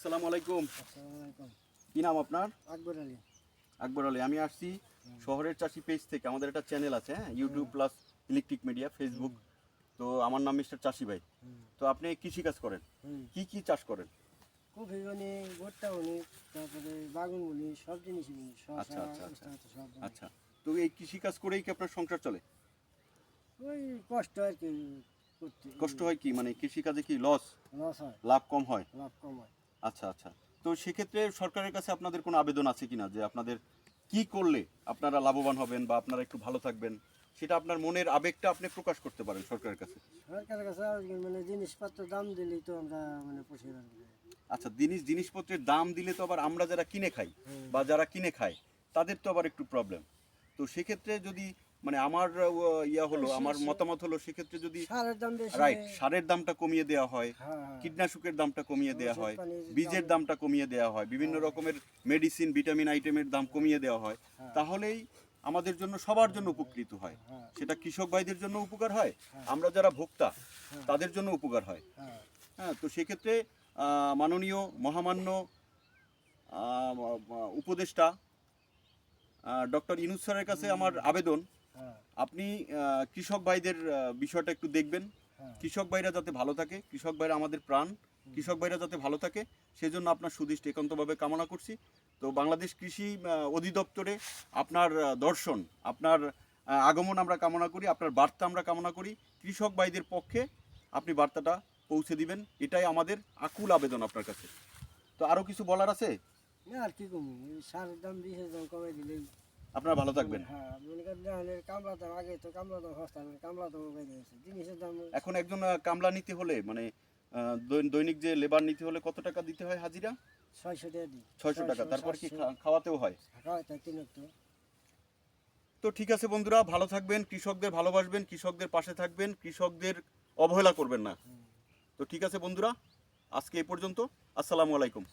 আসসালামু আলাইকুম। আসসালামু আলাইকুম। কি নাম আপনার? আকবর আলী। আকবর আলী। আমি আসছি শহরের চাষি পেজ থেকে। আমাদের একটা চ্যানেল আছে, হ্যাঁ, YouTube plus electric media, Facebook. তো আমার নাম মিস্টার চাষি ভাই। তো আপনি কৃষিকাজ করেন, কি কি চাষ করেন? কফি বনি, ভুট্টা বনি, তারপরে বাগুন বনি, সব জিনিসই বনি, আচ্ছা শসা, আচ্ছা আচ্ছা উস্তা সব বনি। আচ্ছা। তো এই কৃষিকাজ করেই কি আপনার সংসার চলে? ওই কষ্ট আর কি করতে। কষ্ট হয় কি, মানে কৃষিকাজে কি লস, লস হয়, লাভ কম হয়? লাভ কম হয়। আচ্ছা আচ্ছা। তো সেক্ষেত্রে সরকারের কাছে আপনাদের কোনো আবেদন আছে কিনা যে আপনাদের কি করলে আপনারা লাভবান হবেন বা আপনারা একটু ভালো থাকবেন, সেটা আপনার মনের আবেগটা আপনি প্রকাশ করতে পারেন সরকারের কাছে। সরকারের কাছে আর কি মানে জিনিসপত্র দাম দিলেই তো আমরা মানে পুষে রাখবো। আচ্ছা, জিনিসপত্রের দাম দিলে তো আবার আমরা যারা কিনে খাই হুম। বা যারা কিনে খায় তাদের তো আবার একটু প্রবলেম। তো সেক্ষেত্রে যদি মানে আমার আমার মতামত হলো, সেক্ষেত্রে যদি সারের দাম বেশি। রাইট সারের দামটা কমিয়ে দেওয়া হয়, হ্যাঁ। কীটনাশকের দামটা কমিয়ে দেওয়া হয়, পানির বীজের দামটা কমিয়ে দেওয়া হয়, বিভিন্ন রকমের মেডিসিন ভিটামিন আইটেমের দাম কমিয়ে দেওয়া হয়, তাহলেই আমাদের জন্য সবার জন্য উপকৃত হয়। সেটা কৃষক ভাইদের জন্য উপকার হয়, আমরা যারা ভোক্তা তাদের জন্য উপকার হয়। হ্যাঁ, তো সেক্ষেত্রে মাননীয় মহামান্য উপদেষ্টা ডক্টর ইউনূস স্যারের কাছে আমার আবেদন, আপনি কৃষক ভাইদের বিষয়টা একটু দেখবেন। কৃষক ভাইরা যাতে ভালো থাকে, কৃষক ভাইরা আমাদের প্রাণ, কৃষক ভাইরা যাতে ভালো থাকে সেজন্য আপনার সুদৃষ্টি একান্তভাবে কামনা করছি। তো বাংলাদেশ কৃষি অধিদপ্তরে আপনার দর্শন, আপনার আগমন আমরা কামনা করি, আপনার বার্তা আমরা কামনা করি। কৃষক ভাইদের পক্ষে আপনি বার্তাটা পৌঁছে দিবেন, এটাই আমাদের আকুল আবেদন আপনার কাছে। তো আরও কিছু বলার আছে? না আর কি কমু, সারের দাম বিষের দাম কমাই দিলেই আপনারা ভালো থাকবেন। হ্যাঁ, মনে করেন কামলা দাম আগে তো কামলা দাম সস্তা, কামলা দাম বেড়ে গেছে, জিনিসের দাম। এখন একজন কামলা নিতে হলে মানে দৈনিক যে লেবার নিতে হলে কত টাকা দিতে হয় হাজিরা? 600 টাকা দিই। 600 টাকা। তারপর কি খাওয়াতেও হয়? খাওয়াই তাই 3 তো। তো ঠিক আছে বন্ধুরা, ভালো থাকবেন, কৃষকদের ভালোবাসবেন, কৃষকদের পাশে থাকবেন, কৃষকদের অবহেলা করবেন না। তো ঠিক আছে বন্ধুরা, আজকে এই পর্যন্ত। আসসালামু আলাইকুম।